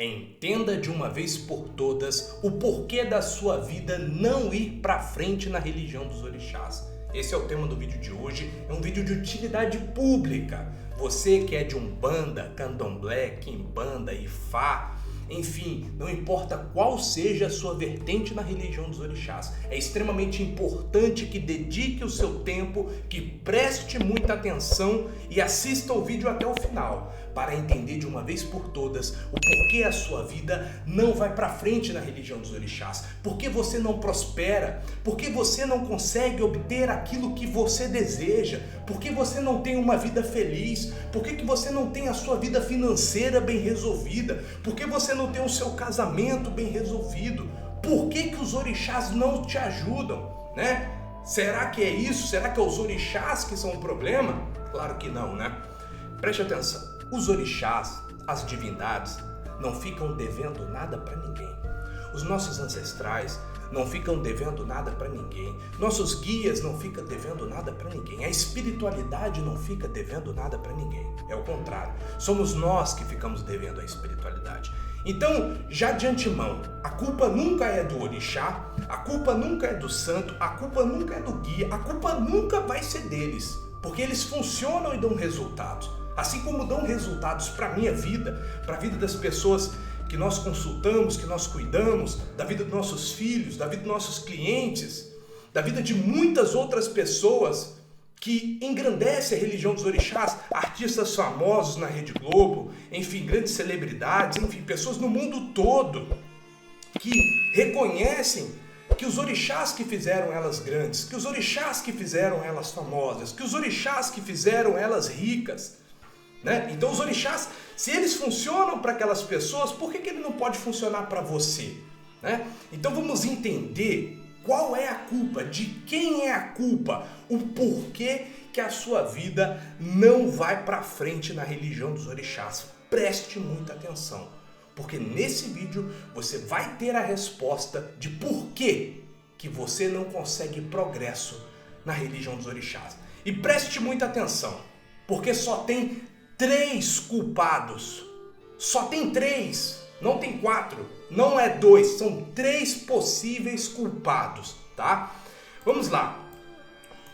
Entenda de uma vez por todas o porquê da sua vida não ir para frente na religião dos orixás. Esse é o tema do vídeo de hoje, é um vídeo de utilidade pública. Você que é de Umbanda, Candomblé, Quimbanda, Ifá, enfim, não importa qual seja a sua vertente na religião dos orixás, é extremamente importante que dedique o seu tempo, que preste muita atenção e assista o vídeo até o final, para entender de uma vez por todas o porquê a sua vida não vai para frente na religião dos orixás, porque você não prospera, porque você não consegue obter aquilo que você deseja, porque você não tem uma vida feliz, porque que você não tem a sua vida financeira bem resolvida, porque você não tem o seu casamento bem resolvido, por que os orixás não te ajudam, né? Será que é isso? Será que é os orixás que são o problema? Claro que não, né? Preste atenção, os orixás, as divindades, não ficam devendo nada para ninguém. Os nossos ancestrais não ficam devendo nada para ninguém. Nossos guias não ficam devendo nada para ninguém. A espiritualidade não fica devendo nada para ninguém. É o contrário. Somos nós que ficamos devendo a espiritualidade. Então, já de antemão, a culpa nunca é do orixá, a culpa nunca é do santo, a culpa nunca é do guia, a culpa nunca vai ser deles, porque eles funcionam e dão resultados. Assim como dão resultados para a minha vida, para a vida das pessoas que nós consultamos, que nós cuidamos, da vida dos nossos filhos, da vida dos nossos clientes, da vida de muitas outras pessoas que engrandecem a religião dos orixás, artistas famosos na Rede Globo, enfim, grandes celebridades, enfim, pessoas no mundo todo que reconhecem que os orixás que fizeram elas grandes, que os orixás que fizeram elas famosas, que os orixás que fizeram elas ricas, né? Então os orixás, se eles funcionam para aquelas pessoas, por que ele não pode funcionar para você, né? Então vamos entender qual é a culpa, de quem é a culpa, o porquê que a sua vida não vai para frente na religião dos orixás. Preste muita atenção, porque nesse vídeo você vai ter a resposta de porquê que você não consegue progresso na religião dos orixás. E preste muita atenção, porque só tem 3 culpados, só tem 3, não tem 4, não é 2, são 3 possíveis culpados, tá? Vamos lá,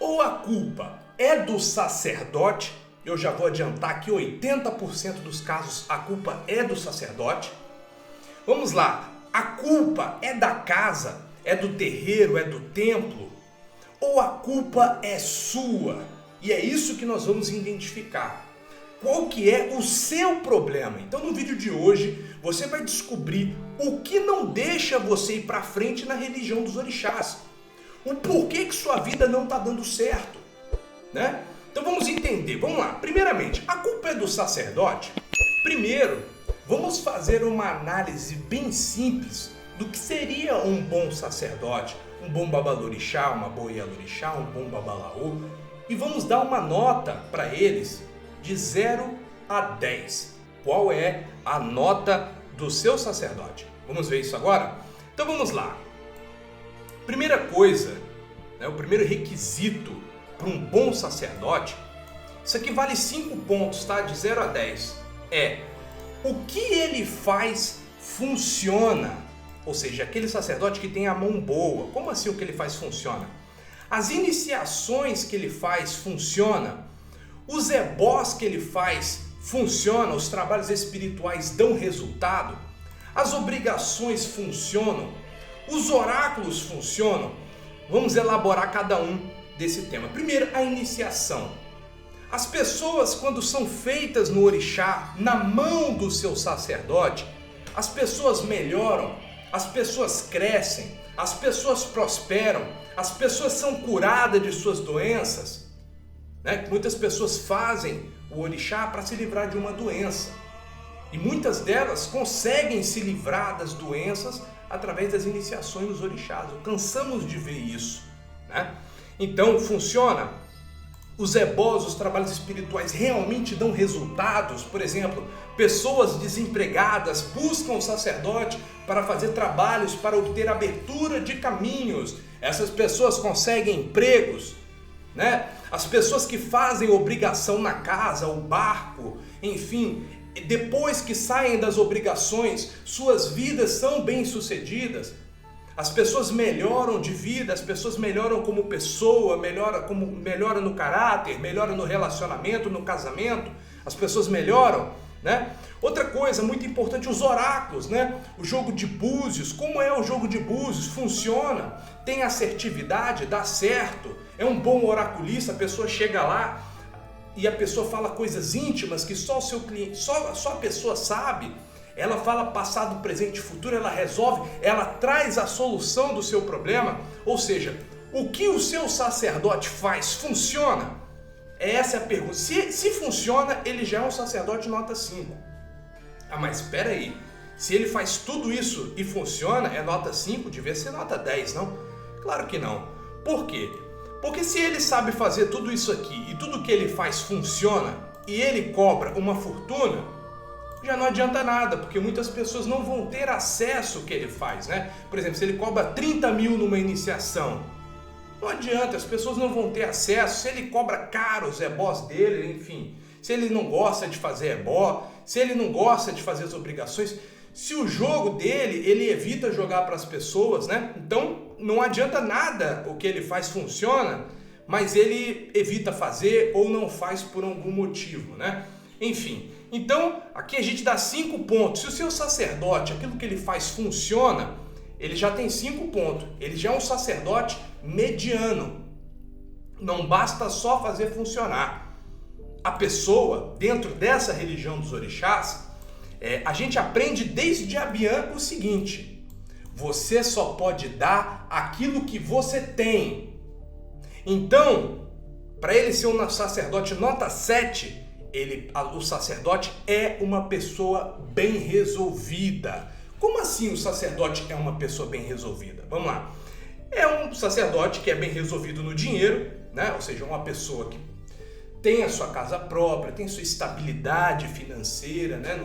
ou a culpa é do sacerdote, eu já vou adiantar que 80% dos casos a culpa é do sacerdote. Vamos lá, a culpa é da casa, é do terreiro, é do templo, ou a culpa é sua, e é isso que nós vamos identificar. Qual que é o seu problema? Então no vídeo de hoje você vai descobrir o que não deixa você ir para frente na religião dos orixás. O porquê que sua vida não está dando certo, né? Então vamos entender, vamos lá. Primeiramente, a culpa é do sacerdote? Primeiro, vamos fazer uma análise bem simples do que seria um bom sacerdote, um bom babalorixá, uma boa ialorixá, um bom babalaô, e vamos dar uma nota para eles de 0 a 10. Qual é a nota do seu sacerdote? Vamos ver isso agora? Então vamos lá. Primeira coisa, né, o primeiro requisito para um bom sacerdote, isso aqui vale 5 pontos, tá? De 0 a 10. É o que ele faz funciona. Ou seja, aquele sacerdote que tem a mão boa. Como assim o que ele faz funciona? As iniciações que ele faz funcionam. Os ebós que ele faz funcionam, os trabalhos espirituais dão resultado, as obrigações funcionam, os oráculos funcionam. Vamos elaborar cada um desse tema. Primeiro, a iniciação. As pessoas, quando são feitas no orixá, na mão do seu sacerdote, as pessoas melhoram, as pessoas crescem, as pessoas prosperam, as pessoas são curadas de suas doenças. Muitas pessoas fazem o orixá para se livrar de uma doença. E muitas delas conseguem se livrar das doenças através das iniciações dos orixás. Cansamos de ver isso, né? Então funciona. Os ebós, os trabalhos espirituais realmente dão resultados. Por exemplo, pessoas desempregadas buscam o sacerdote para fazer trabalhos para obter abertura de caminhos. Essas pessoas conseguem empregos, né? As pessoas que fazem obrigação na casa, o barco, enfim, depois que saem das obrigações, suas vidas são bem-sucedidas. As pessoas melhoram de vida, as pessoas melhoram como pessoa, melhoram no caráter, melhoram no relacionamento, no casamento, as pessoas melhoram, né? Outra coisa muito importante, os oráculos, né? O jogo de búzios, como é o jogo de búzios? Funciona, tem assertividade, dá certo, é um bom oraculista, a pessoa chega lá e a pessoa fala coisas íntimas que só o seu cliente, só a pessoa sabe. Ela fala passado, presente e futuro, ela resolve, ela traz a solução do seu problema. Ou seja, o que o seu sacerdote faz funciona? Essa é a pergunta. Se funciona, ele já é um sacerdote nota 5. Ah, mas espera aí. Se ele faz tudo isso e funciona, é nota 5? Devia ser nota 10, não? Claro que não. Por quê? Porque se ele sabe fazer tudo isso aqui e tudo que ele faz funciona e ele cobra uma fortuna, já não adianta nada, porque muitas pessoas não vão ter acesso ao que ele faz, né? Por exemplo, se ele cobra 30 mil numa iniciação, não adianta, as pessoas não vão ter acesso. Se ele cobra caro os ebós dele, enfim, se ele não gosta de fazer ebó, se ele não gosta de fazer as obrigações, se o jogo dele, ele evita jogar para as pessoas, né? Então, não adianta nada o que ele faz funciona, mas ele evita fazer ou não faz por algum motivo, né? Enfim, então aqui a gente dá 5 pontos. Se o seu sacerdote, aquilo que ele faz funciona, ele já tem 5 pontos. Ele já é um sacerdote mediano. Não basta só fazer funcionar. A pessoa, dentro dessa religião dos orixás, a gente aprende desde Abian o seguinte: você só pode dar aquilo que você tem. Então, para ele ser um sacerdote nota 7, o sacerdote é uma pessoa bem resolvida. Como assim o sacerdote é uma pessoa bem resolvida? Vamos lá. É um sacerdote que é bem resolvido no dinheiro, né? Ou seja, uma pessoa que tem a sua casa própria, tem sua estabilidade financeira, né?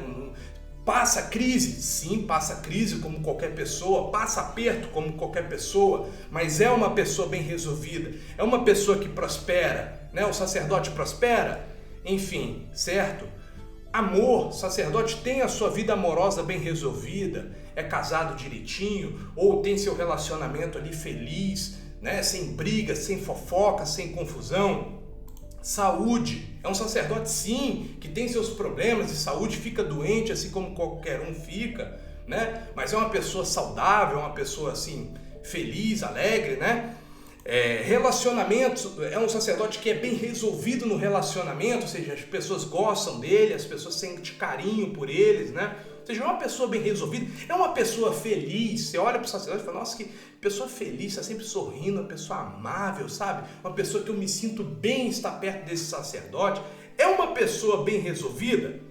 Passa crise, sim, passa crise como qualquer pessoa, passa aperto como qualquer pessoa, mas é uma pessoa bem resolvida, é uma pessoa que prospera, né? O sacerdote prospera, enfim, certo? Amor, sacerdote tem a sua vida amorosa bem resolvida, é casado direitinho, ou tem seu relacionamento ali feliz, né? Sem brigas, sem fofoca, sem confusão. Saúde, é um sacerdote sim, que tem seus problemas de saúde, fica doente assim como qualquer um fica, né? Mas é uma pessoa saudável, é uma pessoa assim, feliz, alegre, né? Relacionamentos, é um sacerdote que é bem resolvido no relacionamento, ou seja, as pessoas gostam dele, as pessoas sentem carinho por eles, né? Ou seja, é uma pessoa bem resolvida, é uma pessoa feliz. Você olha para o sacerdote e fala, nossa, que pessoa feliz, está sempre sorrindo, uma pessoa amável, sabe? Uma pessoa que eu me sinto bem estar perto desse sacerdote. É uma pessoa bem resolvida,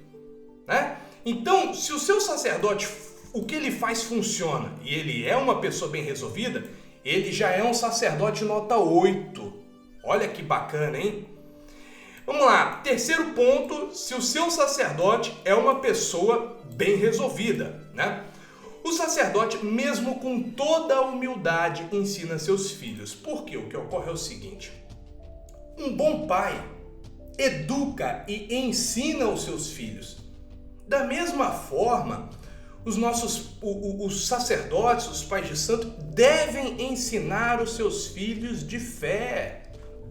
né? Então, se o seu sacerdote, o que ele faz funciona e ele é uma pessoa bem resolvida, ele já é um sacerdote nota 8. Olha que bacana, hein? Vamos lá, terceiro ponto, se o seu sacerdote é uma pessoa bem resolvida, né? O sacerdote, mesmo com toda a humildade, ensina seus filhos. Porque o que ocorre é o seguinte: um bom pai educa e ensina os seus filhos. Da mesma forma, os sacerdotes, os pais de santo, devem ensinar os seus filhos de fé.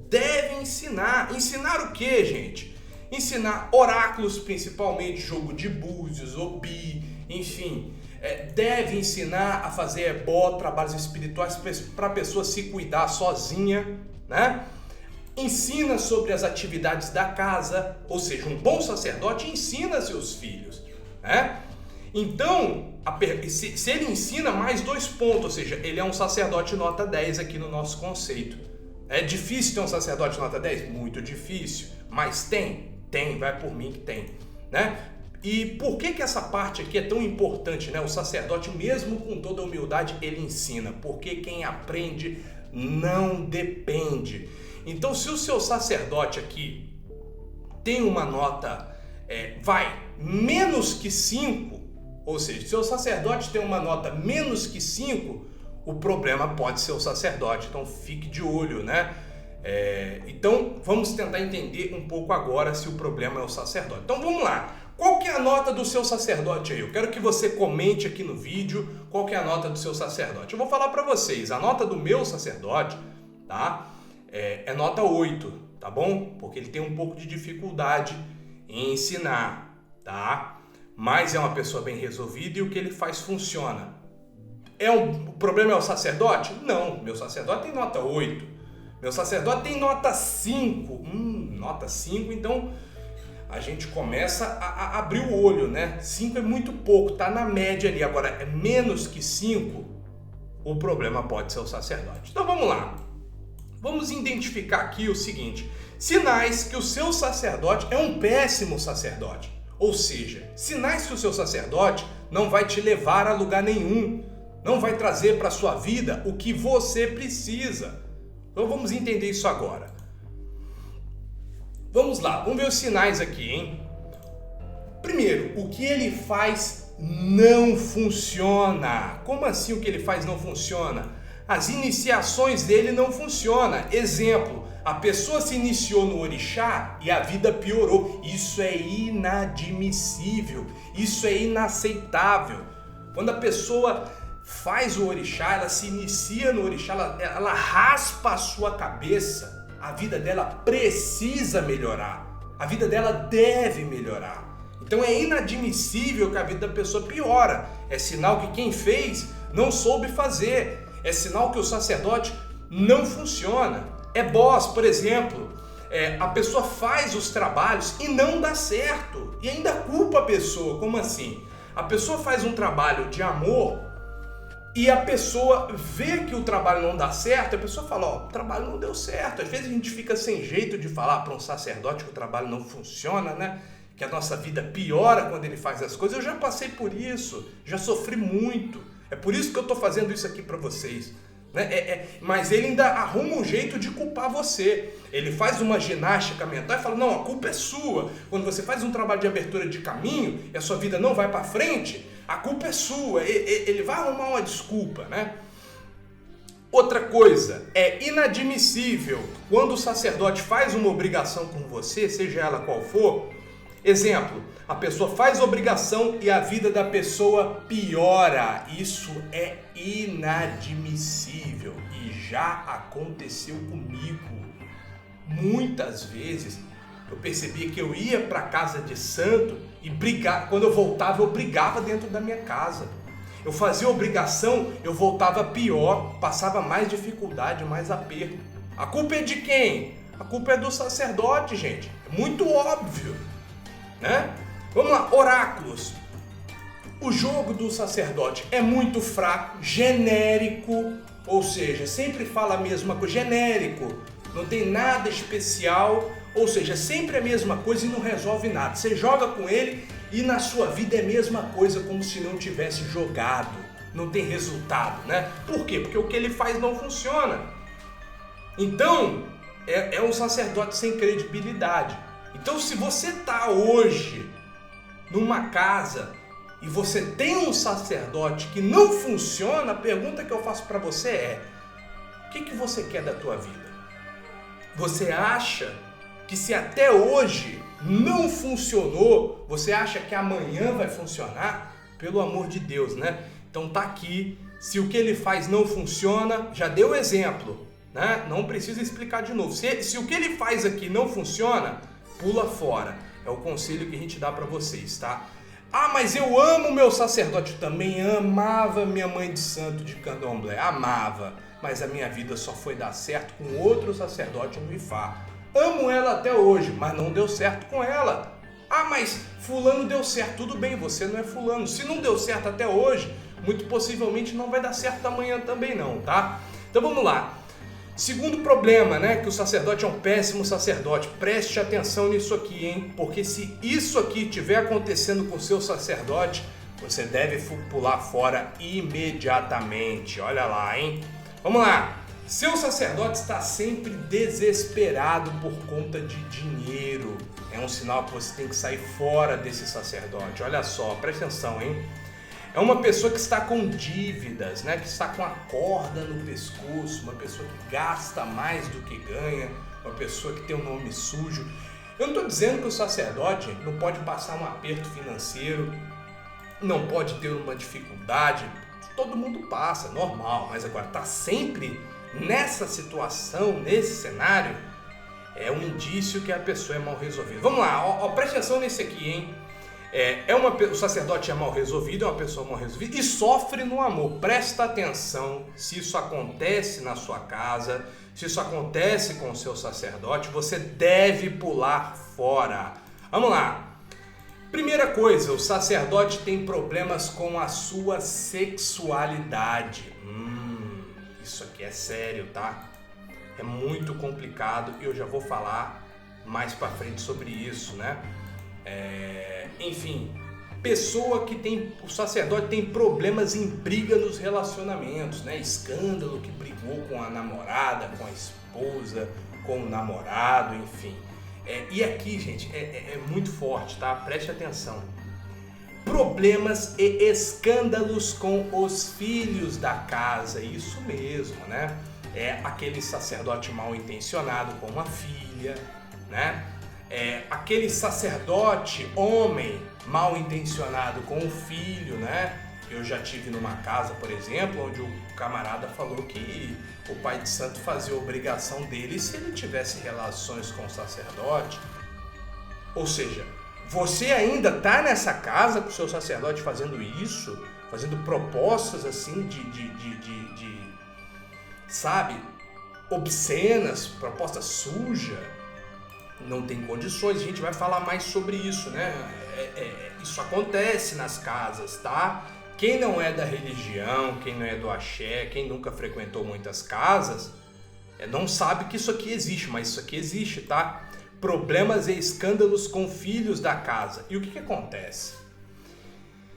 Devem ensinar. Ensinar o quê, gente? Ensinar oráculos, principalmente, jogo de búzios, obi, enfim. Deve ensinar a fazer ebó, trabalhos espirituais para a pessoa se cuidar sozinha, né? Ensina sobre as atividades da casa, ou seja, um bom sacerdote ensina seus filhos, né? Então, se ele ensina, mais 2 pontos, ou seja, ele é um sacerdote nota 10 aqui no nosso conceito. É difícil ter um sacerdote nota 10? Muito difícil, mas tem, vai por mim que tem, né? E por que essa parte aqui é tão importante, né? O sacerdote, mesmo com toda a humildade, ele ensina, porque quem aprende não depende. Então, se o seu sacerdote aqui tem uma nota, menos que 5, ou seja, se o sacerdote tem uma nota menos que 5, o problema pode ser o sacerdote, então fique de olho, né? Então, vamos tentar entender um pouco agora se o problema é o sacerdote. Então, vamos lá. Qual que é a nota do seu sacerdote aí? Eu quero que você comente aqui no vídeo qual que é a nota do seu sacerdote. Eu vou falar para vocês, a nota do meu sacerdote, tá? É nota 8, tá bom? Porque ele tem um pouco de dificuldade em ensinar, tá? Mas é uma pessoa bem resolvida e o que ele faz funciona. O problema é o sacerdote? Não, meu sacerdote tem nota 8. Meu sacerdote tem nota 5. Nota 5, então a gente começa a abrir o olho, né? 5 é muito pouco, tá na média ali. Agora, é menos que 5, o problema pode ser o sacerdote. Então vamos lá. Vamos identificar aqui o seguinte: sinais que o seu sacerdote é um péssimo sacerdote. Ou seja, sinais que o seu sacerdote não vai te levar a lugar nenhum, não vai trazer para a sua vida o que você precisa. Então vamos entender isso agora. Vamos lá, vamos ver os sinais aqui, hein? Primeiro, o que ele faz não funciona. Como assim o que ele faz não funciona? As iniciações dele não funcionam. Exemplo, a pessoa se iniciou no orixá e a vida piorou. Isso é inadmissível, isso é inaceitável. Quando a pessoa faz o orixá, ela se inicia no orixá, ela raspa a sua cabeça, a vida dela precisa melhorar, a vida dela deve melhorar. Então é inadmissível que a vida da pessoa piora. É sinal que quem fez não soube fazer. É sinal que o sacerdote não funciona. É boss, por exemplo, a pessoa faz os trabalhos e não dá certo. E ainda culpa a pessoa. Como assim? A pessoa faz um trabalho de amor e a pessoa vê que o trabalho não dá certo, a pessoa fala, o trabalho não deu certo. Às vezes a gente fica sem jeito de falar para um sacerdote que o trabalho não funciona, né? Que a nossa vida piora quando ele faz as coisas. Eu já passei por isso, já sofri muito. É por isso que eu estou fazendo isso aqui para vocês. Né? Mas ele ainda arruma um jeito de culpar você. Ele faz uma ginástica mental e fala, não, a culpa é sua. Quando você faz um trabalho de abertura de caminho e a sua vida não vai para frente, a culpa é sua. Ele vai arrumar uma desculpa, né? Outra coisa, é inadmissível quando o sacerdote faz uma obrigação com você, seja ela qual for. Exemplo, a pessoa faz obrigação e a vida da pessoa piora. Isso é inadmissível e já aconteceu comigo. Muitas vezes eu percebia que eu ia para casa de santo e brigava. Quando eu voltava, eu brigava dentro da minha casa. Eu fazia obrigação, eu voltava pior, passava mais dificuldade, mais aperto. A culpa é de quem? A culpa é do sacerdote, gente. É muito óbvio, né? Vamos lá, oráculos. O jogo do sacerdote é muito fraco, genérico, ou seja, sempre fala a mesma coisa, genérico, não tem nada especial, ou seja, sempre a mesma coisa e não resolve nada. Você joga com ele e na sua vida é a mesma coisa, como se não tivesse jogado, não tem resultado, né? Por quê? Porque o que ele faz não funciona. Então, é um sacerdote sem credibilidade. Então, se você está hoje numa casa e você tem um sacerdote que não funciona, a pergunta que eu faço para você é: o que você quer da tua vida? Você acha que se até hoje não funcionou, você acha que amanhã vai funcionar? Pelo amor de Deus, né? Então tá aqui, se o que ele faz não funciona, já deu exemplo, né? Não precisa explicar de novo. Se o que ele faz aqui não funciona, pula fora. É o conselho que a gente dá para vocês, tá? Ah, mas eu amo meu sacerdote. Eu também amava minha mãe de santo de candomblé. Amava. Mas a minha vida só foi dar certo com outro sacerdote no Ifá. Amo ela até hoje, mas não deu certo com ela. Ah, mas fulano deu certo. Tudo bem, você não é fulano. Se não deu certo até hoje, muito possivelmente não vai dar certo amanhã também não, tá? Então vamos lá. Segundo problema, né, que o sacerdote é um péssimo sacerdote. Preste atenção nisso aqui, hein? Porque se isso aqui estiver acontecendo com o seu sacerdote, você deve pular fora imediatamente. Olha lá, hein? Vamos lá. Seu sacerdote está sempre desesperado por conta de dinheiro. É um sinal que você tem que sair fora desse sacerdote. Olha só, presta atenção, hein? É uma pessoa que está com dívidas, né? Que está com a corda no pescoço, uma pessoa que gasta mais do que ganha, uma pessoa que tem um nome sujo. Eu não estou dizendo que o sacerdote não pode passar um aperto financeiro, não pode ter uma dificuldade, todo mundo passa, normal, mas agora tá sempre nessa situação, nesse cenário, é um indício que a pessoa é mal resolvida. Vamos lá, preste atenção nesse aqui, hein? O sacerdote é mal resolvido, é uma pessoa mal resolvida e sofre no amor. Presta atenção, se isso acontece na sua casa, se isso acontece com o seu sacerdote, você deve pular fora. Vamos lá. Primeira coisa, o sacerdote tem problemas com a sua sexualidade. Isso aqui é sério, tá? É muito complicado e eu já vou falar mais pra frente sobre isso, né? Enfim, o sacerdote tem problemas em briga nos relacionamentos, né? Escândalo, que brigou com a namorada, com a esposa, com o namorado, enfim. E aqui, gente, é muito forte, tá? Preste atenção. Problemas e escândalos com os filhos da casa, isso mesmo, né? É aquele sacerdote mal intencionado com uma filha, né? Aquele sacerdote homem mal intencionado com o filho, né? Eu já tive numa casa, por exemplo, onde o camarada falou que o pai de santo fazia a obrigação dele se ele tivesse relações com o sacerdote. Ou seja, você ainda tá nessa casa com o seu sacerdote fazendo isso, fazendo propostas assim sabe, obscenas, proposta suja. Não tem condições, a gente vai falar mais sobre isso, né? Isso acontece nas casas, tá? Quem não é da religião, quem não é do axé, quem nunca frequentou muitas casas, não sabe que isso aqui existe, mas isso aqui existe, tá? Problemas e escândalos com filhos da casa. E o que acontece?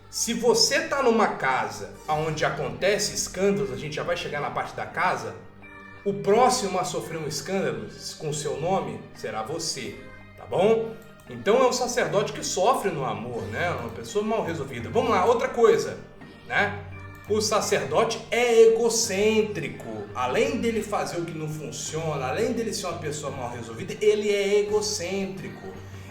Se você tá numa casa onde acontece escândalos, a gente já vai chegar na parte da casa, o próximo a sofrer um escândalo com o seu nome será você, tá bom? Então é um sacerdote que sofre no amor, né? Uma pessoa mal resolvida. Vamos lá, outra coisa, né? O sacerdote é egocêntrico. Além dele fazer o que não funciona, além dele ser uma pessoa mal resolvida, ele é egocêntrico.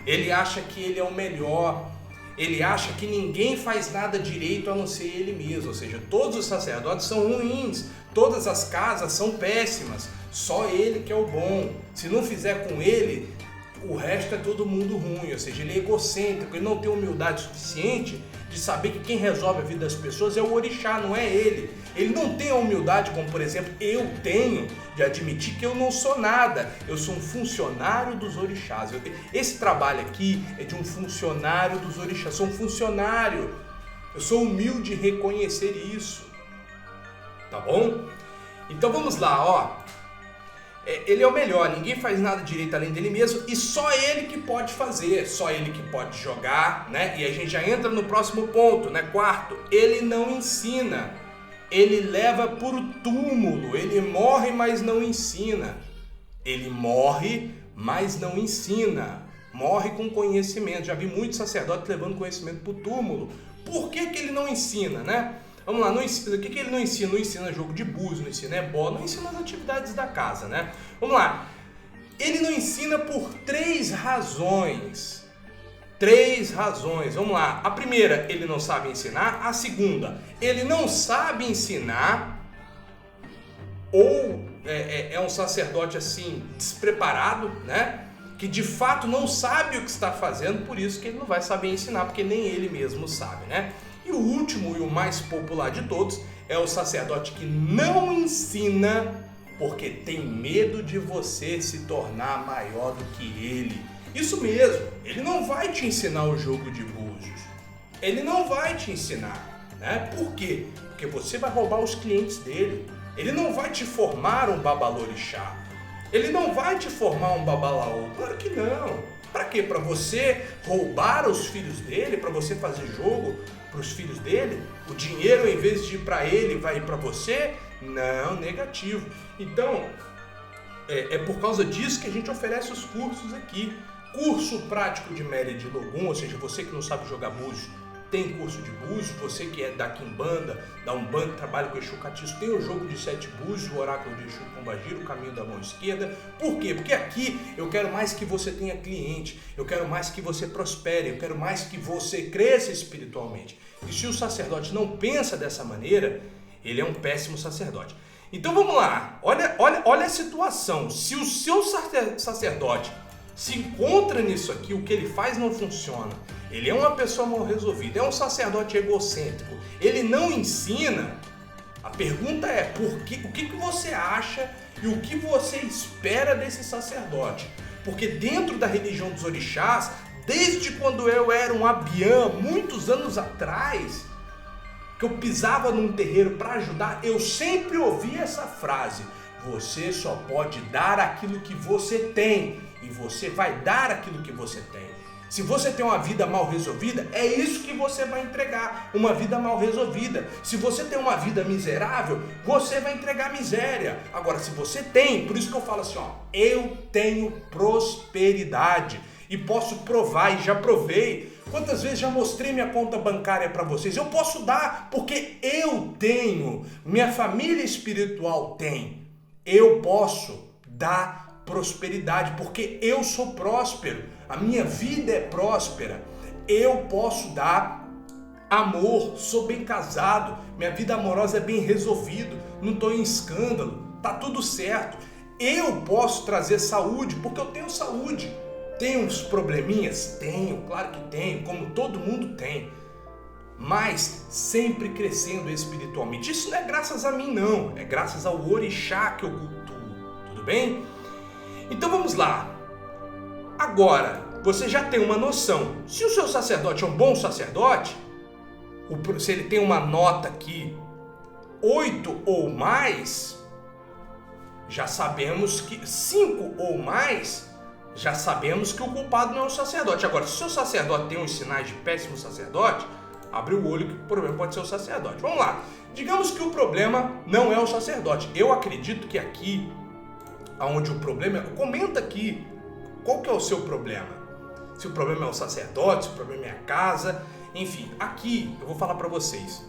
Ele acha que ele é o melhor. Ele acha que ninguém faz nada direito a não ser ele mesmo. Ou seja, todos os sacerdotes são ruins. Todas as casas são péssimas. Só ele que é o bom. Se não fizer com ele, o resto é todo mundo ruim. Ou seja, ele é egocêntrico. Ele não tem humildade suficiente de saber que quem resolve a vida das pessoas é o orixá, não é ele. Ele não tem a humildade, como por exemplo eu tenho, de admitir que eu não sou nada. Eu sou um funcionário dos orixás. Esse trabalho aqui é de um funcionário dos orixás. Sou um funcionário. Eu sou humilde em reconhecer isso. Tá bom? Então vamos lá, ó. Ele é o melhor, ninguém faz nada direito além dele mesmo e só ele que pode fazer, só ele que pode jogar, né? E a gente já entra no próximo ponto, né? Quarto, ele não ensina, ele leva por túmulo, ele morre, mas não ensina. Ele morre, mas não ensina, morre com conhecimento. Já vi muitos sacerdotes levando conhecimento por túmulo. Por que ele não ensina, né? Vamos lá, não ensina. O que ele não ensina? Não ensina jogo de búzios, não ensina bola, não ensina as atividades da casa, né? Vamos lá. Ele não ensina por 3 razões. 3 razões. Vamos lá. A primeira, ele não sabe ensinar. A segunda, ele não sabe ensinar. Ou é um sacerdote assim, despreparado, né? Que de fato não sabe o que está fazendo, por isso que ele não vai saber ensinar, porque nem ele mesmo sabe, né? E o último e o mais popular de todos é o sacerdote que não ensina porque tem medo de você se tornar maior do que ele. Isso mesmo, ele não vai te ensinar o jogo de búzios. Ele não vai te ensinar, né? Por quê? Porque você vai roubar os clientes dele. Ele não vai te formar um babalorixá. Ele não vai te formar um babalaô. Claro que não. Para quê? Para você roubar os filhos dele? Para você fazer jogo para os filhos dele? O dinheiro, em vez de ir para ele, vai ir para você? Não, negativo. Então, é por causa disso que a gente oferece os cursos aqui. Curso prático de Mary de Logum, ou seja, você que não sabe jogar búzios, tem curso de búzios, você que é da Quimbanda, da Umbanda, trabalha com Exu Catiço, tem o jogo de 7 búzios, o oráculo de Exu Pombagira, o caminho da mão esquerda. Por quê? Porque aqui eu quero mais que você tenha cliente, eu quero mais que você prospere, eu quero mais que você cresça espiritualmente. E se o sacerdote não pensa dessa maneira, ele é um péssimo sacerdote. Então vamos lá, olha a situação. Se o seu sacerdote se encontra nisso aqui, o que ele faz não funciona, ele é uma pessoa mal resolvida, é um sacerdote egocêntrico, ele não ensina, a pergunta é o que você acha e o que você espera desse sacerdote? Porque dentro da religião dos orixás, desde quando eu era um abiã, muitos anos atrás, que eu pisava num terreiro para ajudar, eu sempre ouvia essa frase: você só pode dar aquilo que você tem, e você vai dar aquilo que você tem. Se você tem uma vida mal resolvida, é isso que você vai entregar, uma vida mal resolvida. Se você tem uma vida miserável, você vai entregar miséria. Agora, se você tem, por isso que eu falo assim, eu tenho prosperidade e posso provar, e já provei. Quantas vezes já mostrei minha conta bancária para vocês? Eu posso dar porque eu tenho, minha família espiritual tem. Eu posso dar prosperidade porque eu sou próspero, a minha vida é próspera. Eu posso dar amor, sou bem casado, minha vida amorosa é bem resolvida, não estou em escândalo, tá tudo certo. Eu posso trazer saúde porque eu tenho saúde. Tenho uns probleminhas? Tenho, claro que tenho, como todo mundo tem, mas sempre crescendo espiritualmente. Isso não é graças a mim não, é graças ao orixá que eu cultuo, tudo bem? Então vamos lá. Agora, você já tem uma noção. Se o seu sacerdote é um bom sacerdote, se ele tem uma nota aqui 8 ou mais, já sabemos que 5 ou mais, já sabemos que o culpado não é o sacerdote. Agora, se o seu sacerdote tem uns sinais de péssimo sacerdote, abre o olho que o problema pode ser o sacerdote. Vamos lá. Digamos que o problema não é o sacerdote. Eu acredito que aqui, onde o problema é... Comenta aqui, qual que é o seu problema? Se o problema é o sacerdote, se o problema é a casa, enfim. Aqui, eu vou falar para vocês.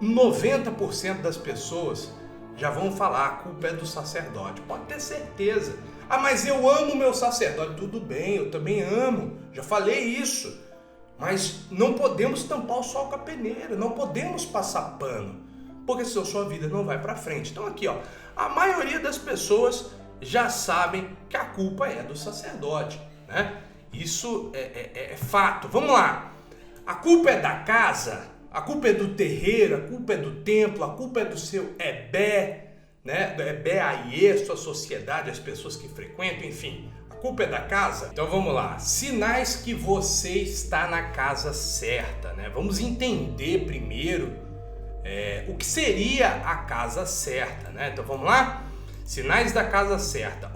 90% das pessoas já vão falar, a culpa é do sacerdote. Pode ter certeza. Ah, mas eu amo o meu sacerdote. Tudo bem, eu também amo. Já falei isso. Mas não podemos tampar o sol com a peneira. Não podemos passar pano. Porque senão sua vida não vai para frente. Então aqui, a maioria das pessoas já sabem que a culpa é do sacerdote, né? Isso é fato. Vamos lá. A culpa é da casa, a culpa é do terreiro, a culpa é do templo, a culpa é do seu ebé, né? Do ebé aiê, sua sociedade, as pessoas que frequentam, enfim. A culpa é da casa? Então vamos lá. Sinais que você está na casa certa, né? Vamos entender primeiro o que seria a casa certa, né? Então vamos lá? Sinais da casa certa.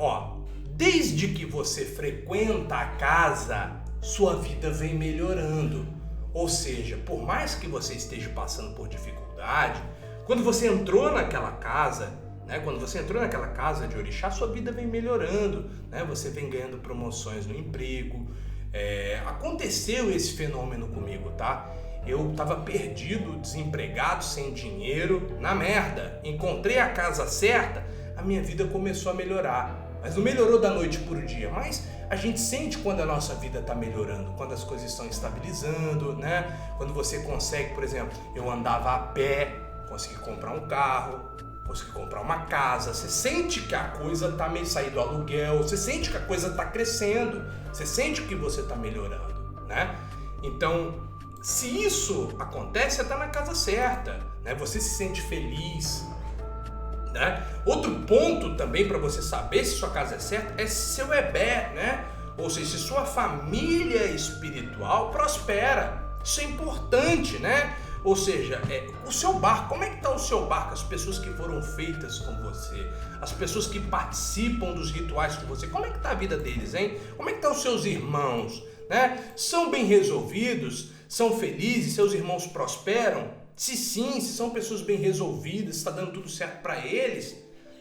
Desde que você frequenta a casa, sua vida vem melhorando. Ou seja, por mais que você esteja passando por dificuldade, quando você entrou naquela casa, né? Quando você entrou naquela casa de orixá, sua vida vem melhorando, né? Você vem ganhando promoções no emprego. Aconteceu esse fenômeno comigo, tá? Eu estava perdido, desempregado, sem dinheiro, na merda. Encontrei a casa certa, a minha vida começou a melhorar. Mas não melhorou da noite para o dia. Mas a gente sente quando a nossa vida está melhorando, quando as coisas estão estabilizando, né? Quando você consegue, por exemplo, eu andava a pé, consegui comprar um carro, consegui comprar uma casa. Você sente que a coisa está meio sair do aluguel, você sente que a coisa está crescendo, você sente que você está melhorando, né? Então, se isso acontece, você está na casa certa, né? Você se sente feliz, né? Outro ponto também para você saber se sua casa é certa é se seu ebé, né? Ou seja, se sua família espiritual prospera. Isso é importante, né? Ou seja, o seu barco, como é que está o seu barco? As pessoas que foram feitas com você, as pessoas que participam dos rituais com você, como é que está a vida deles, hein? Como é que estão os seus irmãos, né? São bem resolvidos? São felizes? Seus irmãos prosperam? Se sim, se são pessoas bem resolvidas, se está dando tudo certo para eles,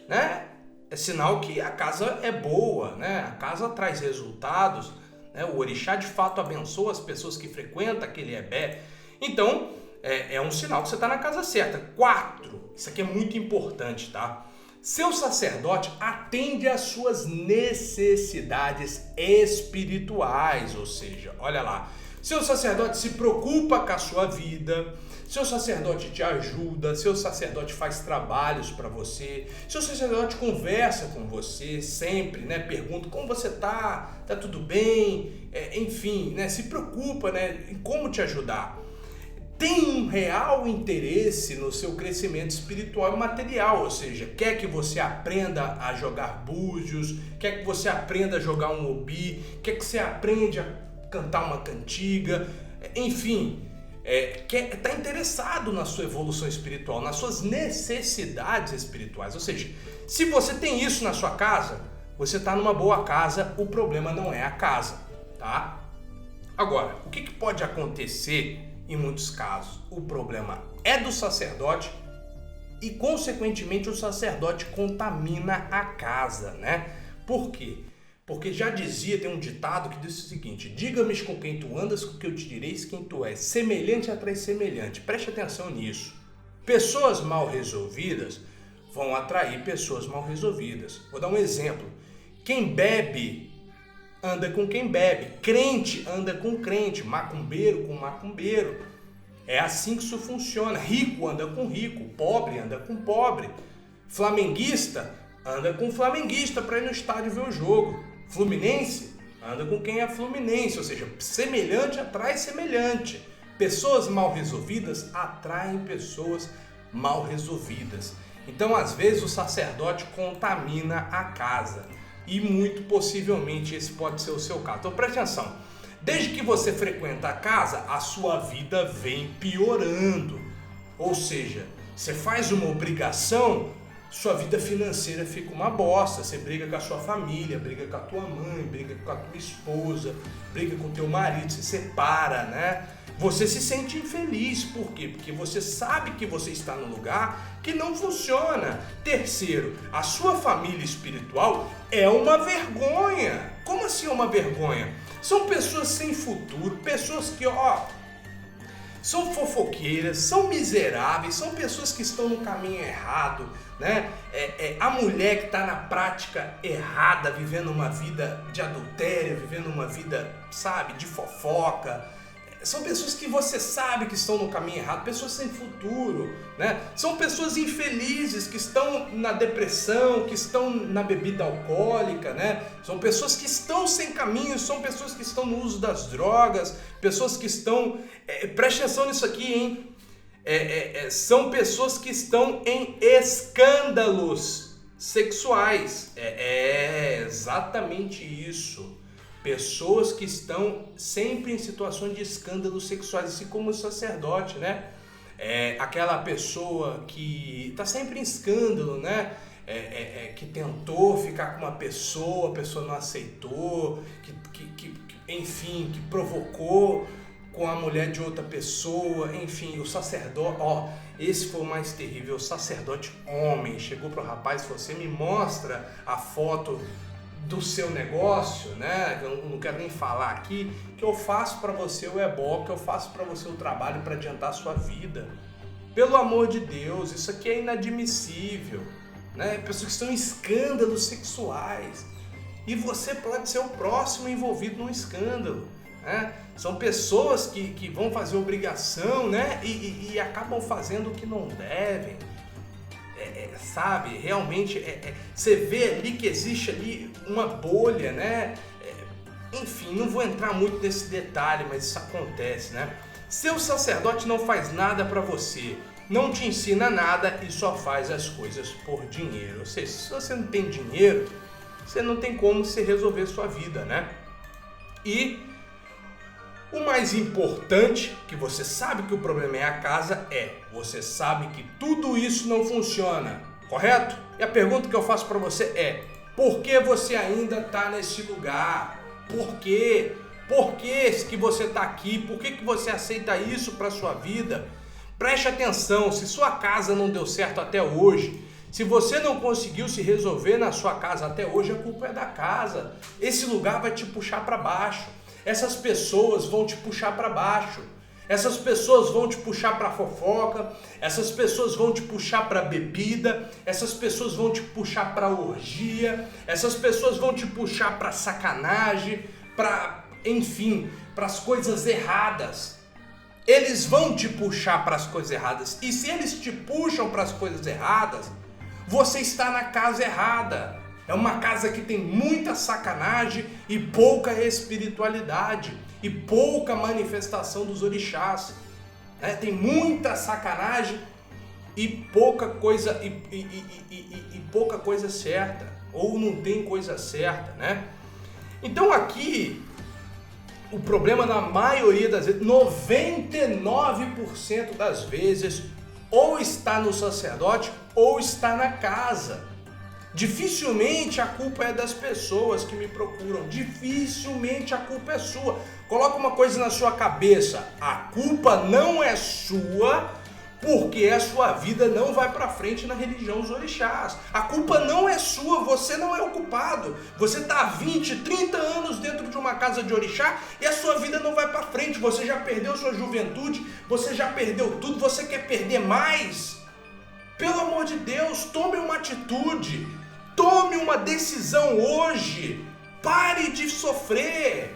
né? É sinal que a casa é boa, né? A casa traz resultados, né? O orixá de fato abençoa as pessoas que frequentam aquele ebé. Então, é um sinal que você está na casa certa. 4, isso aqui é muito importante, tá? Seu sacerdote atende às suas necessidades espirituais, ou seja, olha lá, seu sacerdote se preocupa com a sua vida, seu sacerdote te ajuda, seu sacerdote faz trabalhos para você, seu sacerdote conversa com você sempre, né? Pergunta como você tá tudo bem, enfim, né? Se preocupa, né? Em como te ajudar. Tem um real interesse no seu crescimento espiritual e material, ou seja, quer que você aprenda a jogar búzios, quer que você aprenda a jogar um obi, quer que você aprenda a cantar uma cantiga, enfim, está interessado na sua evolução espiritual, nas suas necessidades espirituais. Ou seja, se você tem isso na sua casa, você está numa boa casa, o problema não é a casa, tá? Agora, o que pode acontecer em muitos casos? O problema é do sacerdote e, consequentemente, o sacerdote contamina a casa, né? Por quê? Porque já dizia, tem um ditado que diz o seguinte: diga-me com quem tu andas, com que eu te direis quem tu és. Semelhante atrai semelhante. Preste atenção nisso. Pessoas mal resolvidas vão atrair pessoas mal resolvidas. Vou dar um exemplo. Quem bebe anda com quem bebe. Crente anda com crente. Macumbeiro com macumbeiro. É assim que isso funciona. Rico anda com rico. Pobre anda com pobre. Flamenguista anda com flamenguista para ir no estádio ver o jogo. Fluminense anda com quem é fluminense. Ou seja, semelhante atrai semelhante. Pessoas mal resolvidas atraem pessoas mal resolvidas. Então, às vezes, o sacerdote contamina a casa. E muito possivelmente esse pode ser o seu caso. Então preste atenção, desde que você frequenta a casa, a sua vida vem piorando. Ou seja, você faz uma obrigação, sua vida financeira fica uma bosta. Você briga com a sua família, briga com a tua mãe, briga com a tua esposa, briga com o teu marido, se separa, né? Você se sente infeliz. Por quê? Porque você sabe que você está num lugar que não funciona. Terceiro, a sua família espiritual é uma vergonha. Como assim é uma vergonha? São pessoas sem futuro, pessoas que, são fofoqueiras, são miseráveis, são pessoas que estão no caminho errado, né? A mulher que está na prática errada, vivendo uma vida de adultério, vivendo uma vida, sabe, de fofoca. São pessoas que você sabe que estão no caminho errado, pessoas sem futuro, né? São pessoas infelizes que estão na depressão, que estão na bebida alcoólica, né? São pessoas que estão sem caminho, são pessoas que estão no uso das drogas, pessoas que estão... preste atenção nisso aqui, hein? São pessoas que estão em escândalos sexuais. É exatamente isso. Pessoas que estão sempre em situações de escândalos sexuais, assim como o sacerdote, né? Aquela pessoa que está sempre em escândalo, né? Que tentou ficar com uma pessoa, a pessoa não aceitou, enfim, que provocou com a mulher de outra pessoa, enfim, o sacerdote, esse foi o mais terrível, o sacerdote homem, chegou para o rapaz e falou: você me mostra a foto do seu negócio, né? Eu não quero nem falar aqui, que eu faço para você o ebó, que eu faço para você o trabalho para adiantar a sua vida. Pelo amor de Deus, isso aqui é inadmissível, né? Pessoas que estão em escândalos sexuais e você pode ser o próximo envolvido num escândalo, né? São pessoas que vão fazer obrigação, né? E acabam fazendo o que não devem. Sabe, realmente você vê ali que existe ali uma bolha, né? Enfim, não vou entrar muito nesse detalhe, mas isso acontece, né? Seu sacerdote não faz nada para você, não te ensina nada e só faz as coisas por dinheiro. Ou seja, se você não tem dinheiro, você não tem como se resolver sua vida, né? E o mais importante, que você sabe que o problema é a casa, você sabe que tudo isso não funciona, correto? E a pergunta que eu faço para você é: por que você ainda está nesse lugar? Por quê? Por que você está aqui? Por que você aceita isso para sua vida? Preste atenção, se sua casa não deu certo até hoje, se você não conseguiu se resolver na sua casa até hoje, a culpa é da casa. Esse lugar vai te puxar para baixo. Essas pessoas vão te puxar para baixo. Essas pessoas vão te puxar para fofoca, essas pessoas vão te puxar para bebida, essas pessoas vão te puxar para orgia, essas pessoas vão te puxar para sacanagem, enfim, para as coisas erradas. Eles vão te puxar para as coisas erradas. E se eles te puxam para as coisas erradas, você está na casa errada. É uma casa que tem muita sacanagem e pouca espiritualidade e pouca manifestação dos orixás. Tem muita sacanagem e pouca coisa pouca coisa certa, ou não tem coisa certa, né? Então aqui o problema na maioria das vezes, 99% das vezes, ou está no sacerdote ou está na casa. Dificilmente a culpa é das pessoas que me procuram, dificilmente a culpa é sua. Coloca uma coisa na sua cabeça, a culpa não é sua porque a sua vida não vai para frente na religião dos orixás. A culpa não é sua, você não é o culpado. Você está há 20, 30 anos dentro de uma casa de orixá e a sua vida não vai para frente. Você já perdeu sua juventude, você já perdeu tudo, você quer perder mais? Pelo amor de Deus, tome uma atitude, tome uma decisão hoje, pare de sofrer,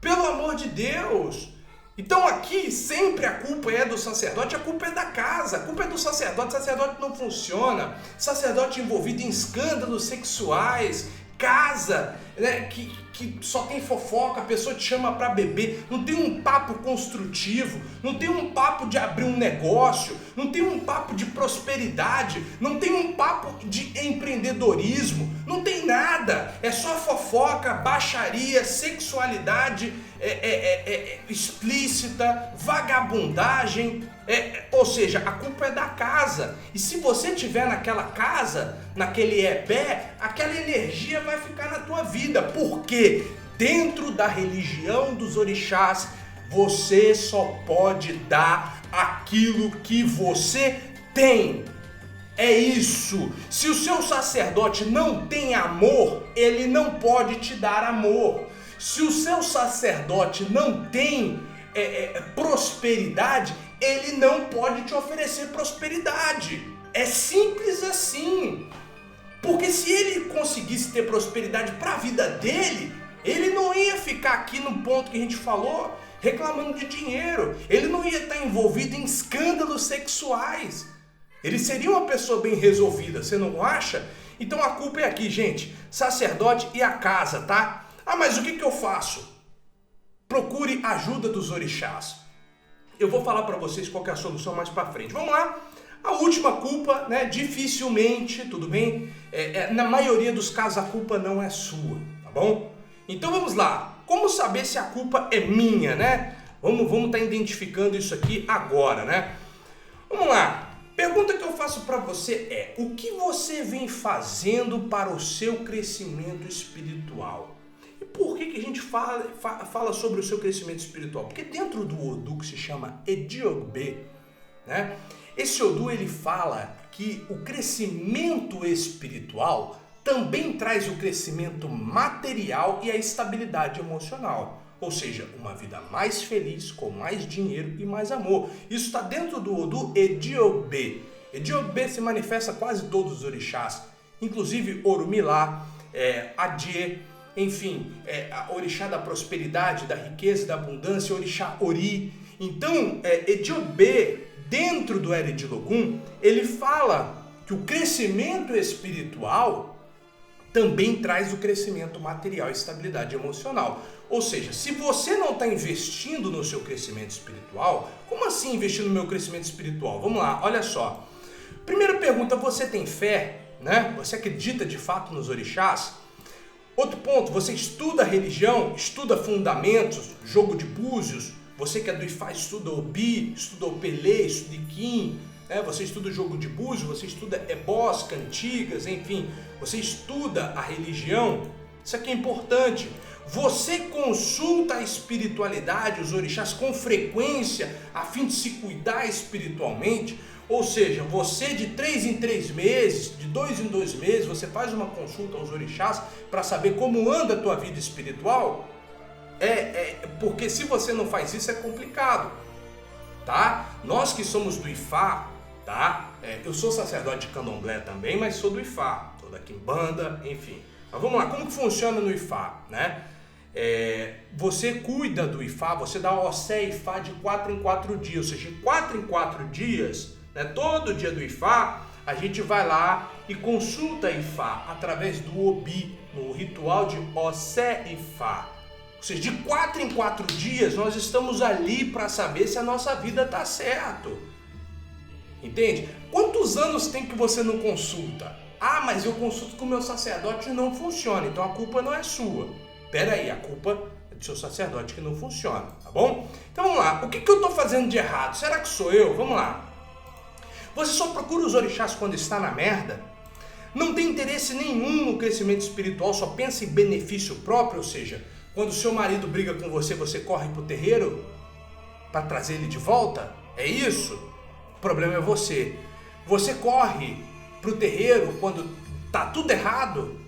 pelo amor de Deus. Então aqui sempre a culpa é do sacerdote, a culpa é da casa, a culpa é do sacerdote, o sacerdote não funciona, sacerdote envolvido em escândalos sexuais, casa, né, que só tem fofoca, a pessoa te chama para beber, não tem um papo construtivo, não tem um papo de abrir um negócio, não tem um papo de prosperidade, não tem um papo de empreendedorismo, não tem nada, é só fofoca, baixaria, sexualidade explícita, vagabundagem, ou seja, a culpa é da casa. E se você estiver naquela casa, naquele epé, aquela energia vai ficar na tua vida, porque dentro da religião dos orixás, você só pode dar aquilo que você tem. É isso. Se o seu sacerdote não tem amor, ele não pode te dar amor. Se o seu sacerdote não tem prosperidade, ele não pode te oferecer prosperidade. É simples assim. Porque se ele conseguisse ter prosperidade para a vida dele, ele não ia ficar aqui no ponto que a gente falou, reclamando de dinheiro. Ele não ia estar envolvido em escândalos sexuais. Ele seria uma pessoa bem resolvida, você não acha? Então a culpa é aqui, gente, sacerdote e a casa, tá? Ah, mas o que eu faço? Procure ajuda dos orixás. Eu vou falar para vocês qual que é a solução mais para frente. Vamos lá? A última culpa, né? Dificilmente, tudo bem? Na maioria dos casos a culpa não é sua, tá bom? Então vamos lá. Como saber se a culpa é minha, né? Vamos estar identificando isso aqui agora, né? Vamos lá. Pergunta que eu faço para você é: o que você vem fazendo para o seu crescimento espiritual? E por que a gente fala sobre o seu crescimento espiritual? Porque dentro do Odu, que se chama Ediogbe, né? Esse Odu, ele fala que o crescimento espiritual também traz o crescimento material e a estabilidade emocional. Ou seja, uma vida mais feliz, com mais dinheiro e mais amor. Isso está dentro do Odu Ediogbe. Ediogbe se manifesta quase todos os orixás, inclusive Orumilá, Adie, enfim, a orixá da prosperidade, da riqueza, da abundância, orixá Ori. Então, Ediogbe, dentro do Eredilogum, ele fala que o crescimento espiritual também traz o crescimento material e estabilidade emocional. Ou seja, se você não está investindo no seu crescimento espiritual, como assim investir no meu crescimento espiritual? Vamos lá, olha só. Primeira pergunta, você tem fé, né? Você acredita de fato nos orixás? Outro ponto, você estuda religião, estuda fundamentos, jogo de búzios. Você que é do Ifá estuda Obi, estuda Opelê, estuda Iquim, você estuda o jogo de búzios, você estuda ebós, cantigas, enfim, você estuda a religião. Isso aqui é importante. Você consulta a espiritualidade, os orixás, com frequência, a fim de se cuidar espiritualmente. Ou seja, você de 3 em 3 meses, de 2 em 2 meses, você faz uma consulta aos orixás para saber como anda a tua vida espiritual. Porque se você não faz isso é complicado. tá? Nós que somos do Ifá, tá? Eu sou sacerdote de candomblé também, mas sou do Ifá, sou da Quimbanda, enfim. Mas vamos lá, como que funciona no Ifá, né? Você cuida do Ifá, você dá o Ossé Ifá de 4 em 4 dias, ou seja, de 4 em 4 dias, né, todo dia do Ifá, a gente vai lá e consulta Ifá através do Obi, no ritual de Ossé Ifá. Ou seja, de 4 em 4 dias nós estamos ali para saber se a nossa vida está certo. Entende? Quantos anos tem que você não consulta? Ah, mas eu consulto com o meu sacerdote e não funciona, então a culpa não é sua. Pera aí, a culpa é do seu sacerdote que não funciona, tá bom? Então vamos lá, o que eu estou fazendo de errado? Será que sou eu? Vamos lá. Você só procura os orixás quando está na merda? Não tem interesse nenhum no crescimento espiritual, só pensa em benefício próprio, ou seja, quando seu marido briga com você, você corre pro terreiro para trazer ele de volta? É isso? O problema é você. Você corre pro terreiro quando tá tudo errado?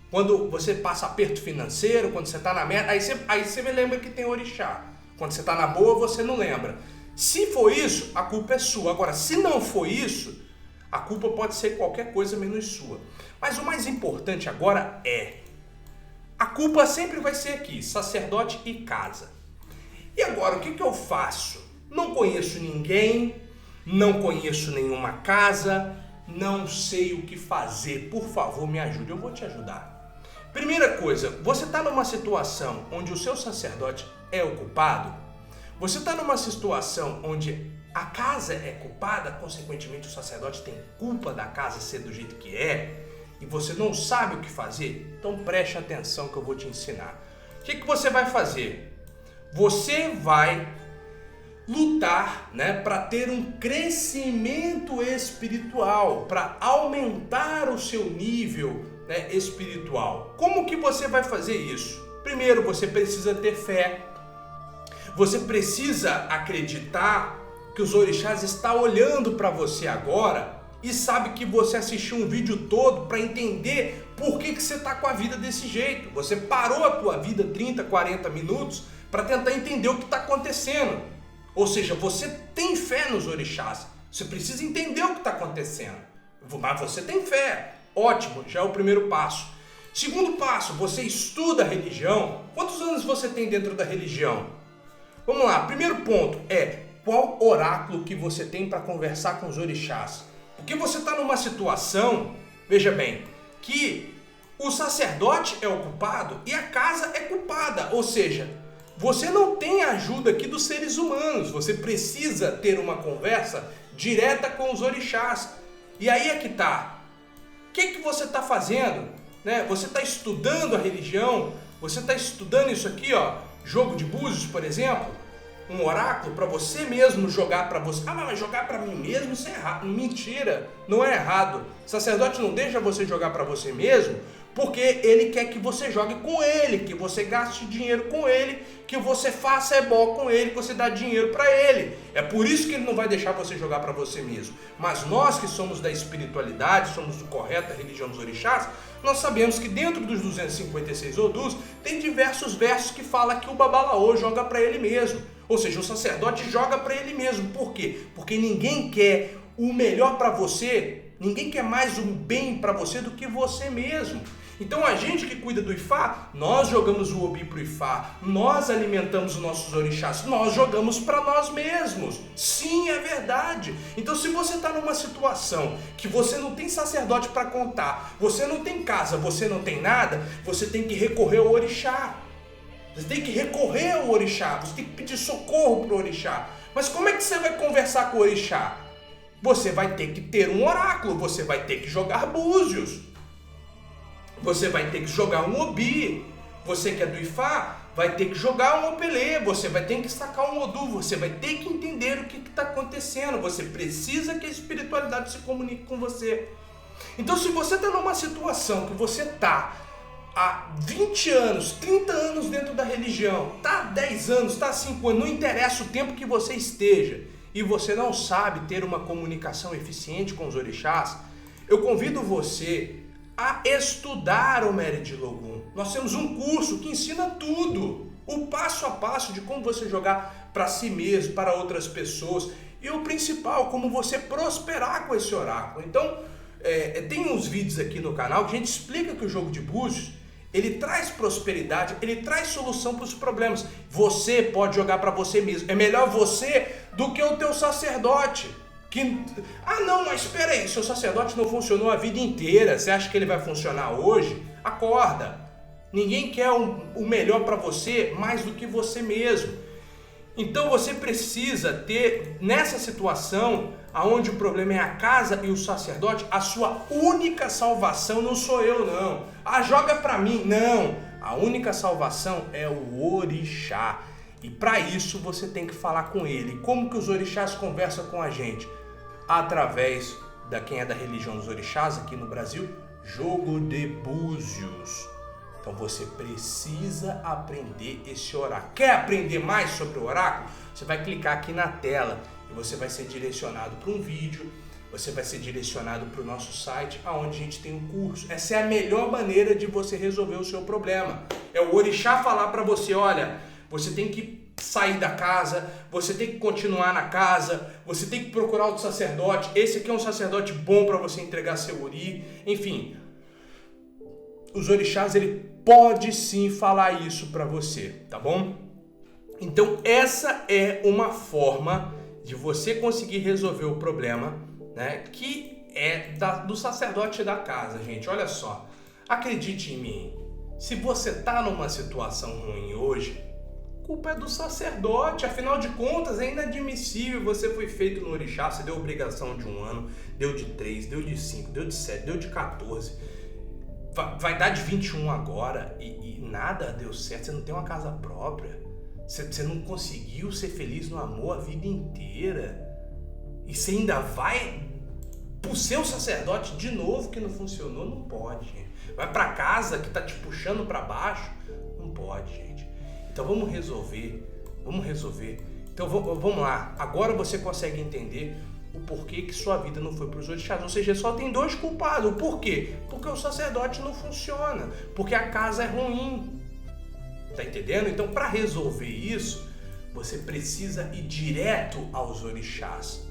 Quando você passa aperto financeiro, quando você está na merda, aí você me lembra que tem orixá. Quando você está na boa, você não lembra. Se for isso, a culpa é sua. Agora, se não for isso, a culpa pode ser qualquer coisa menos sua. Mas o mais importante agora a culpa sempre vai ser aqui, sacerdote e casa. E agora, o que eu faço? Não conheço ninguém, não conheço nenhuma casa, não sei o que fazer. Por favor, me ajude, eu vou te ajudar. Primeira coisa, você está numa situação onde o seu sacerdote é o culpado? Você está numa situação onde a casa é culpada, consequentemente o sacerdote tem culpa da casa ser do jeito que é, e você não sabe o que fazer? Então preste atenção que eu vou te ensinar. O que você vai fazer? Você vai lutar, né, para ter um crescimento espiritual, para aumentar o seu nível, né, espiritual. Como que você vai fazer isso? Primeiro, você precisa ter fé. Você precisa acreditar que os orixás estão olhando para você agora e sabe que você assistiu um vídeo todo para entender por que você está com a vida desse jeito. Você parou a tua vida 30, 40 minutos para tentar entender o que está acontecendo. Ou seja, você tem fé nos orixás. Você precisa entender o que está acontecendo. Mas você tem fé. Ótimo, já é o primeiro passo. Segundo passo, você estuda a religião. Quantos anos você tem dentro da religião? Vamos lá, primeiro ponto qual oráculo que você tem para conversar com os orixás. Porque você está numa situação, veja bem, que o sacerdote é o culpado e a casa é culpada. Ou seja, você não tem a ajuda aqui dos seres humanos. Você precisa ter uma conversa direta com os orixás. E aí é que tá. O que você está fazendo? Né? Você está estudando a religião? Você está estudando isso aqui, ó, jogo de búzios, por exemplo? Um oráculo para você mesmo jogar para você. Ah, mas jogar para mim mesmo, isso é errado. Mentira, não é errado. O sacerdote não deixa você jogar para você mesmo porque ele quer que você jogue com ele, que você gaste dinheiro com ele, que você faça ebó com ele, que você dá dinheiro para ele. É por isso que ele não vai deixar você jogar para você mesmo. Mas nós que somos da espiritualidade, somos do correto, da religião dos orixás, nós sabemos que dentro dos 256 odus tem diversos versos que falam que o babalaô joga para ele mesmo. Ou seja, o sacerdote joga para ele mesmo. Por quê? Porque ninguém quer o melhor para você, ninguém quer mais um bem para você do que você mesmo. Então a gente que cuida do Ifá, nós jogamos o Obi pro Ifá, nós alimentamos os nossos orixás, nós jogamos para nós mesmos. Sim, é verdade. Então se você está numa situação que você não tem sacerdote para contar, você não tem casa, você não tem nada, você tem que recorrer ao orixá. Você tem que recorrer ao orixá, você tem que pedir socorro pro orixá. Mas como é que você vai conversar com o orixá? Você vai ter que ter um oráculo, você vai ter que jogar búzios. Você vai ter que jogar um Obi. Você que é do Ifá, vai ter que jogar um Opelê. Você vai ter que sacar um Odu. Você vai ter que entender o que está acontecendo. Você precisa que a espiritualidade se comunique com você. Então se você está numa situação que você está há 20 anos, 30 anos dentro da religião, está há 10 anos, está há 5 anos, não interessa o tempo que você esteja, e você não sabe ter uma comunicação eficiente com os orixás, eu convido você a estudar o Mary de Logum. Nós temos um curso que ensina tudo, o passo a passo de como você jogar para si mesmo, para outras pessoas. E o principal, como você prosperar com esse oráculo. Então, tem uns vídeos aqui no canal que a gente explica que o jogo de búzios, ele traz prosperidade, ele traz solução para os problemas. Você pode jogar para você mesmo. É melhor você do que o teu sacerdote. Não, mas espera aí, seu sacerdote não funcionou a vida inteira. Você acha que ele vai funcionar hoje? Acorda. Ninguém quer o melhor para você mais do que você mesmo. Então você precisa ter, nessa situação, onde o problema é a casa e o sacerdote, a sua única salvação não sou eu, não. Joga para mim. Não. A única salvação é o orixá. E para isso você tem que falar com ele. Como que os orixás conversam com a gente? Através quem é da religião dos orixás aqui no Brasil, jogo de búzios. Então você precisa aprender esse oráculo. Quer aprender mais sobre o oráculo? Você vai clicar aqui na tela e você vai ser direcionado para um vídeo, você vai ser direcionado para o nosso site, onde a gente tem um curso. Essa é a melhor maneira de você resolver o seu problema. É o orixá falar para você, olha, você tem que sair da casa, você tem que continuar na casa, você tem que procurar outro sacerdote, esse aqui é um sacerdote bom para você entregar seu ori, enfim. Os orixás, ele pode sim falar isso para você, tá bom? Então essa é uma forma de você conseguir resolver o problema, né, que é do sacerdote da casa, gente. Olha só, acredite em mim, se você tá numa situação ruim hoje, a culpa é do sacerdote, afinal de contas é inadmissível. Você foi feito no orixá, você deu obrigação de 1 ano, deu de 3, deu de 5, deu de 7, deu de 14, vai dar de 21 agora e nada deu certo, você não tem uma casa própria, você não conseguiu ser feliz no amor a vida inteira e você ainda vai pro seu sacerdote de novo que não funcionou. Não pode, gente. Vai pra casa que tá te puxando pra baixo, não pode, gente. Então vamos resolver. Então vamos lá, agora você consegue entender o porquê que sua vida não foi para os orixás. Ou seja, só tem 2 culpados. O porquê? Porque o sacerdote não funciona, porque a casa é ruim. Tá entendendo? Então, para resolver isso, você precisa ir direto aos orixás.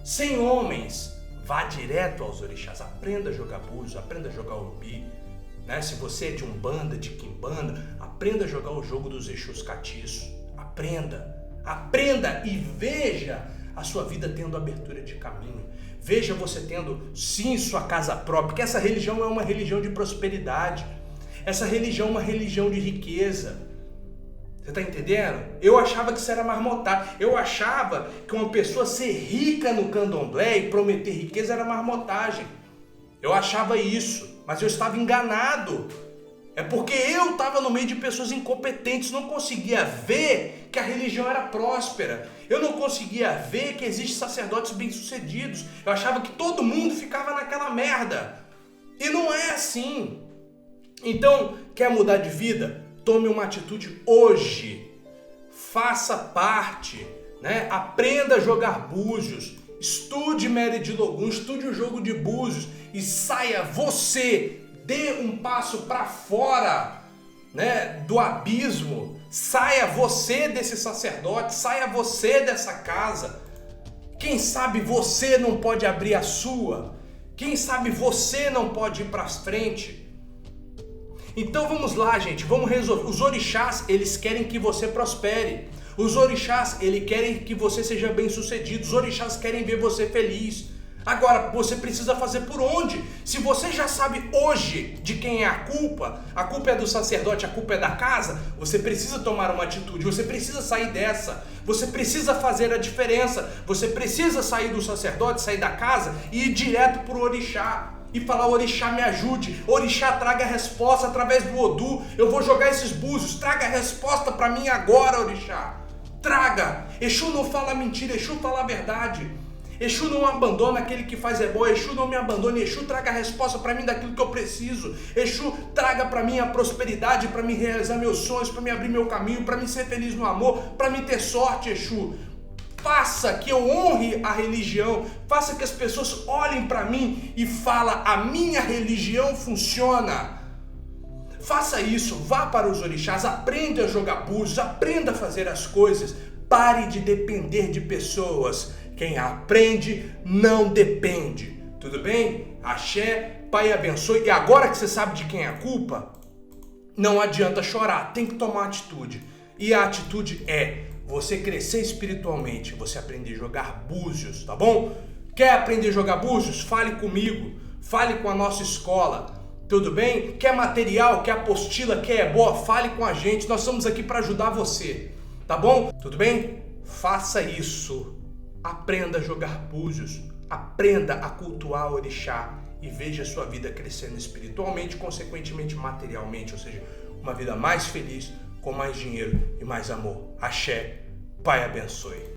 Sem homens, vá direto aos orixás. Aprenda a jogar búzios, aprenda a jogar urubi. Né? Se você é de umbanda, de quimbanda, aprenda a jogar o jogo dos exus catiços. Aprenda e veja a sua vida tendo abertura de caminho. Veja você tendo, sim, sua casa própria, porque essa religião é uma religião de prosperidade. Essa religião é uma religião de riqueza. Você está entendendo? Eu achava que isso era marmotagem. Eu achava que uma pessoa ser rica no candomblé e prometer riqueza era marmotagem. Eu achava isso, mas eu estava enganado. É porque eu estava no meio de pessoas incompetentes, não conseguia ver que a religião era próspera. Eu não conseguia ver que existem sacerdotes bem-sucedidos. Eu achava que todo mundo ficava naquela merda. E não é assim. Então, quer mudar de vida? Tome uma atitude hoje. Faça parte, né? Aprenda a jogar búzios. Estude Mary de Logum, estude o jogo de búzios e saia você. Dê um passo para fora, né, do abismo. Saia você desse sacerdote, saia você dessa casa. Quem sabe você não pode abrir a sua? Quem sabe você não pode ir para frente? Então vamos lá, gente, vamos resolver. Os orixás, eles querem que você prospere. Os orixás, eles querem que você seja bem-sucedido. Os orixás querem ver você feliz. Agora, você precisa fazer por onde? Se você já sabe hoje de quem é a culpa é do sacerdote, a culpa é da casa, você precisa tomar uma atitude, você precisa sair dessa, você precisa fazer a diferença, você precisa sair do sacerdote, sair da casa e ir direto para o orixá. E falar, orixá me ajude, orixá traga a resposta através do Odu, eu vou jogar esses búzios, traga a resposta para mim agora, orixá. Traga, Exu não fala mentira, Exu fala a verdade. Exu não abandona aquele que faz boa, Exu não me abandone, Exu traga a resposta para mim daquilo que eu preciso. Exu traga para mim a prosperidade, para me realizar meus sonhos, para me abrir meu caminho, para me ser feliz no amor, para me ter sorte, Exu. Faça que eu honre a religião, faça que as pessoas olhem para mim e falem, a minha religião funciona. Faça isso, vá para os orixás, aprenda a jogar búzios, aprenda a fazer as coisas. Pare de depender de pessoas. Quem aprende não depende. Tudo bem? Axé, Pai abençoe. E agora que você sabe de quem é a culpa, não adianta chorar, tem que tomar atitude. E a atitude é você crescer espiritualmente, você aprender a jogar búzios, tá bom? Quer aprender a jogar búzios? Fale comigo, fale com a nossa escola. Tudo bem? Quer material, quer apostila, quer eboa? Fale com a gente, nós estamos aqui para ajudar você, tá bom? Tudo bem? Faça isso, aprenda a jogar búzios, aprenda a cultuar o orixá e veja a sua vida crescendo espiritualmente, consequentemente materialmente, ou seja, uma vida mais feliz, com mais dinheiro e mais amor. Axé, Pai abençoe.